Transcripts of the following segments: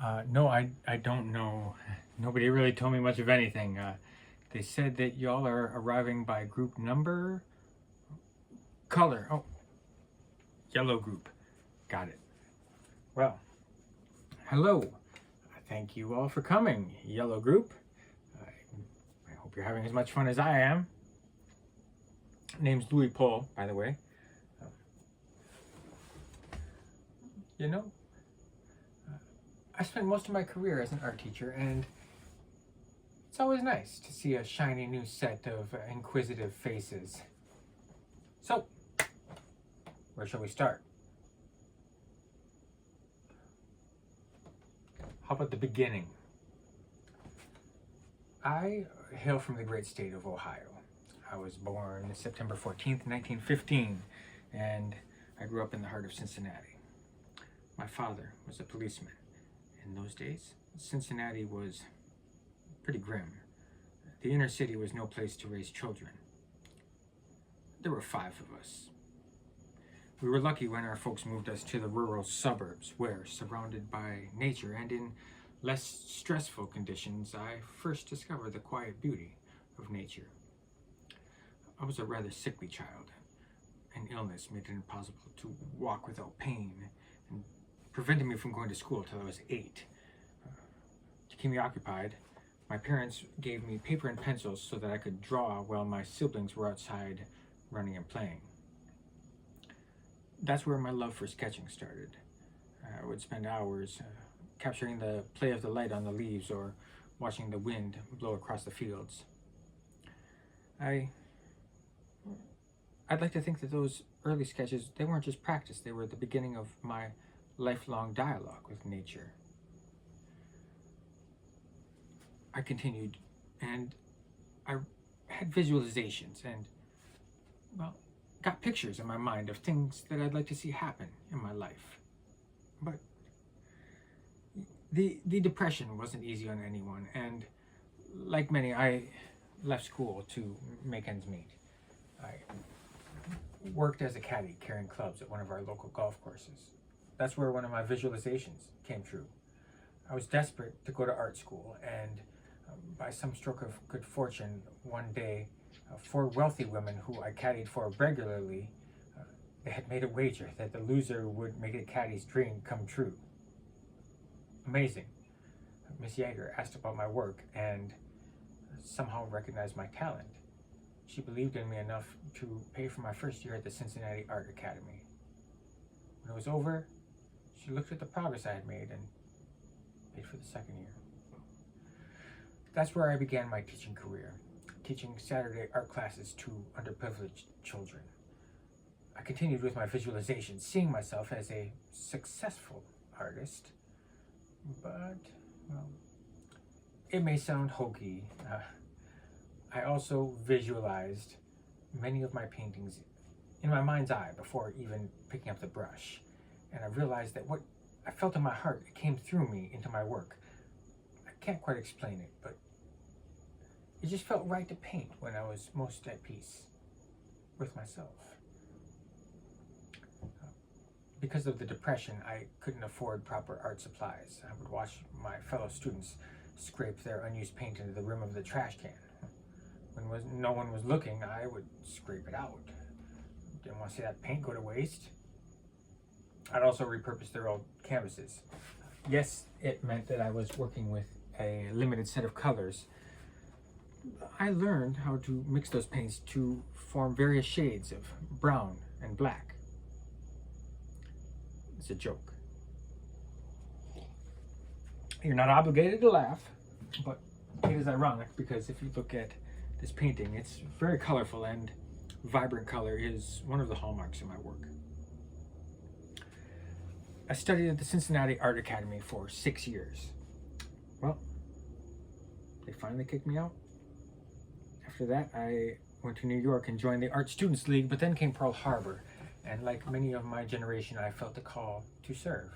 No, I don't know. Nobody really told me much of anything. They said that y'all are arriving by group number, color. Oh, yellow group. Got it. Well, hello. Thank you all for coming, yellow group. I hope you're having as much fun as I am. Name's Louis Paul, by the way. You know, I spent most of my career as an art teacher, and it's always nice to see a shiny new set of inquisitive faces. So, where shall we start? How about the beginning? I hail from the great state of Ohio. I was born September 14th, 1915, and I grew up in the heart of Cincinnati. My father was a policeman. In those days, Cincinnati was pretty grim. The inner city was no place to raise children. There were 5 of us. We were lucky when our folks moved us to the rural suburbs, where, surrounded by nature and in less stressful conditions, I first discovered the quiet beauty of nature. I was a rather sickly child. An illness made it impossible to walk without pain and prevented me from going to school till I was 8. To keep me occupied, my parents gave me paper and pencils so that I could draw while my siblings were outside running and playing. That's where my love for sketching started. I would spend hours capturing the play of the light on the leaves or watching the wind blow across the fields. I'd like to think that those early sketches, they weren't just practice, they were the beginning of my lifelong dialogue with nature. I continued, and I had visualizations and, well, got pictures in my mind of things that I'd like to see happen in my life. But the depression wasn't easy on anyone, and like many, I left school to make ends meet. I worked as a caddy carrying clubs at one of our local golf courses. That's where one of my visualizations came true. I was desperate to go to art school, and by some stroke of good fortune, one day, 4 wealthy women who I caddied for regularly, they had made a wager that the loser would make a caddy's dream come true. Amazing. Miss Yeager asked about my work and somehow recognized my talent. She believed in me enough to pay for my first year at the Cincinnati Art Academy. When it was over, she looked at the progress I had made and paid for the second year. That's where I began my teaching career, teaching Saturday art classes to underprivileged children. I continued with my visualizations, seeing myself as a successful artist, but, well, it may sound hokey. I also visualized many of my paintings in my mind's eye before even picking up the brush, and I realized that what I felt in my heart, it came through me into my work. I can't quite explain it, but it just felt right to paint when I was most at peace with myself. Because of the depression, I couldn't afford proper art supplies. I would watch my fellow students scrape their unused paint into the rim of the trash can. When no one was looking, I would scrape it out. Didn't want to see that paint go to waste. I'd also repurpose their old canvases. Yes, it meant that I was working with a limited set of colors. I learned how to mix those paints to form various shades of brown and black. It's a joke. You're not obligated to laugh, but it is ironic because if you look at this painting, it's very colorful, and vibrant color is one of the hallmarks of my work. I studied at the Cincinnati Art Academy for 6 years. Well, they finally kicked me out. After that, I went to New York and joined the Art Students League, but then came Pearl Harbor, and like many of my generation, I felt the call to serve.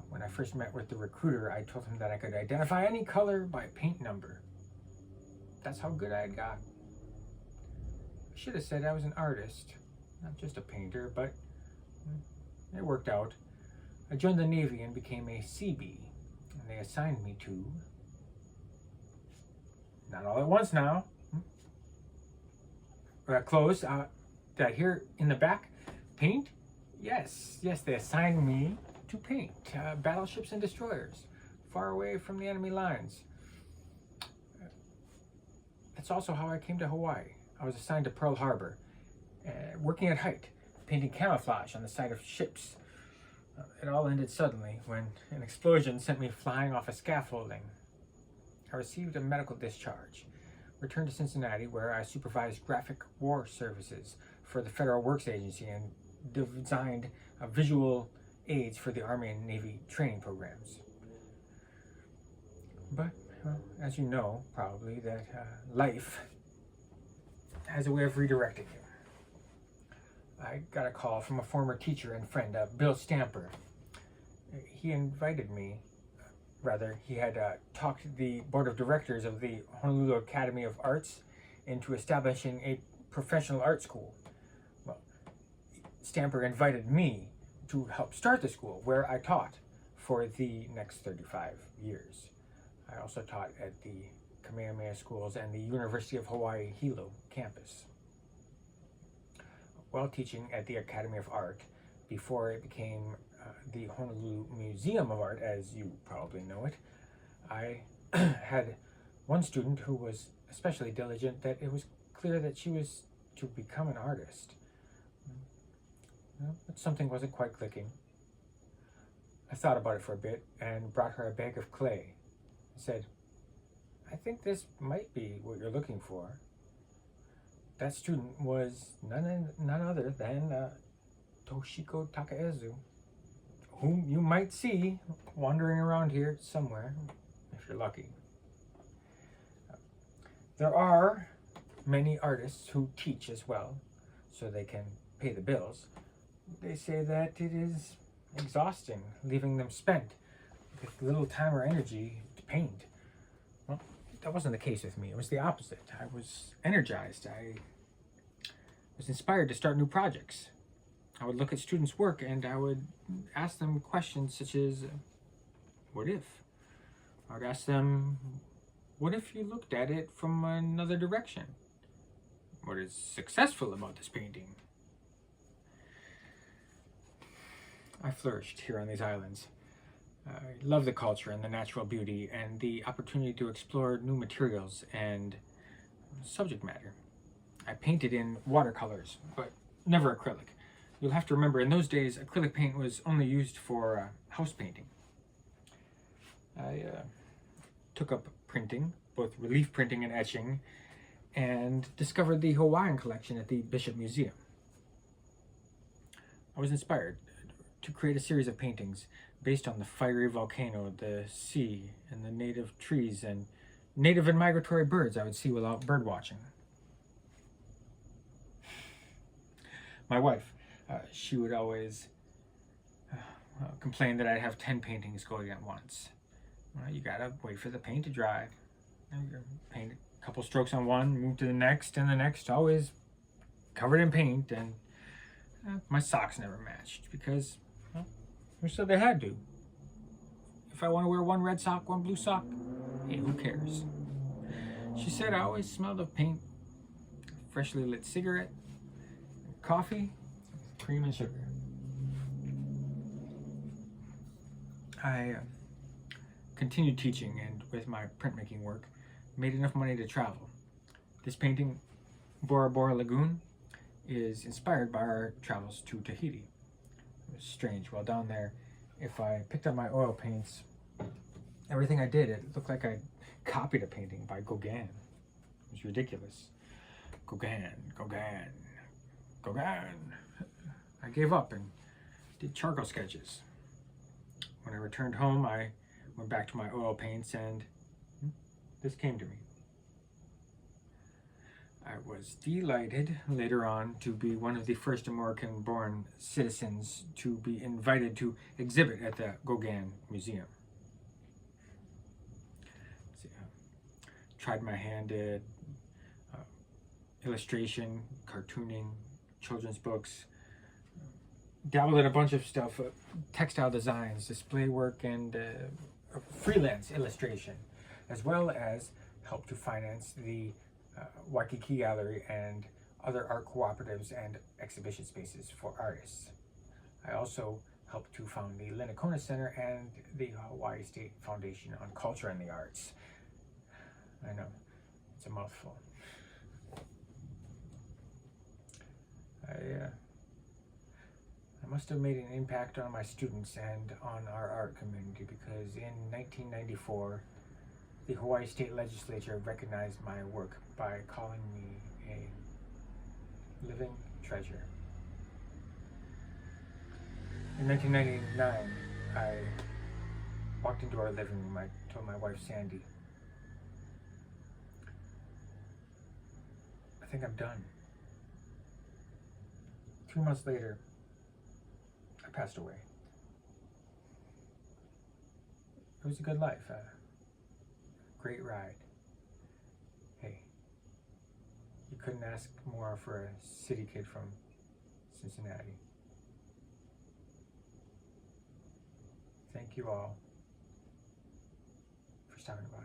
When I first met with the recruiter, I told him that I could identify any color by paint number. That's how good I had got. I should have said I was an artist, not just a painter, but it worked out. I joined the Navy and became a Seabee. they assigned me to, not all at once now, close, did I hear in the back, paint? Yes, they assigned me to paint battleships and destroyers far away from the enemy lines. That's also how I came to Hawaii. I was assigned to Pearl Harbor, working at height, painting camouflage on the side of ships. It all ended suddenly when an explosion sent me flying off a scaffolding. I received a medical discharge, returned to Cincinnati, where I supervised graphic war services for the Federal Works Agency and designed visual aids for the Army and Navy training programs. But, well, as you know, probably, that life has a way of redirecting you. I got a call from a former teacher and friend, Bill Stamper. He invited me, he had talked the board of directors of the Honolulu Academy of Arts into establishing a professional art school. Well, Stamper invited me to help start the school, where I taught for the next 35 years. I also taught at the Kamehameha Schools and the University of Hawaii Hilo campus. While teaching at the Academy of Art, before it became the Honolulu Museum of Art, as you probably know it, I had one student who was especially diligent that it was clear that she was to become an artist. But something wasn't quite clicking. I thought about it for a bit and brought her a bag of clay. I said, "I think this might be what you're looking for." That student was none other than Toshiko Takaezu, whom you might see wandering around here somewhere, if you're lucky. There are many artists who teach as well, so they can pay the bills. They say that it is exhausting, leaving them spent with little time or energy to paint. Well, that wasn't the case with me. It was the opposite. I was energized. I was inspired to start new projects. I would look at students' work and I would ask them questions such as, what if? I would ask them, what if you looked at it from another direction? What is successful about this painting? I flourished here on these islands. I love the culture and the natural beauty and the opportunity to explore new materials and subject matter. I painted in watercolors, but never acrylic. You'll have to remember, in those days, acrylic paint was only used for house painting. I took up printing, both relief printing and etching, and discovered the Hawaiian collection at the Bishop Museum. I was inspired to create a series of paintings based on the fiery volcano, the sea, and the native trees and native and migratory birds I would see while out bird watching. My wife, she would always complain that I'd have 10 paintings going at once. Well, you gotta wait for the paint to dry. You paint a couple strokes on one, move to the next, and the next, always covered in paint, and my socks never matched because, well, who said they had to? If I want to wear one red sock, one blue sock, hey, who cares? She said I always smelled of paint, freshly lit cigarette, coffee, cream and sugar. I continued teaching, and with my printmaking work, made enough money to travel. This painting, Bora Bora Lagoon, is inspired by our travels to Tahiti. It was strange. While down there, if I picked up my oil paints, everything I did, it looked like I copied a painting by Gauguin. It was ridiculous. Gauguin, Gauguin, Gauguin. I gave up and did charcoal sketches. When I returned home, I went back to my oil paints and this came to me. I was delighted later on to be one of the first American-born citizens to be invited to exhibit at the Gauguin Museum. Tried my hand at illustration, cartooning, children's books, dabbled in a bunch of stuff, textile designs, display work, and freelance illustration, as well as help to finance the Waikiki Gallery and other art cooperatives and exhibition spaces for artists. I also helped to found the Linnacona Center and the Hawaii State Foundation on Culture and the Arts. I know, it's a mouthful. I must have made an impact on my students and on our art community, because in 1994, the Hawaii State Legislature recognized my work by calling me a living treasure. In 1999, I walked into our living room. I told my wife, Sandy, I think I'm done. 3 months later, I passed away. It was a good life, a great ride. Hey, you couldn't ask more for a city kid from Cincinnati. Thank you all for stopping by.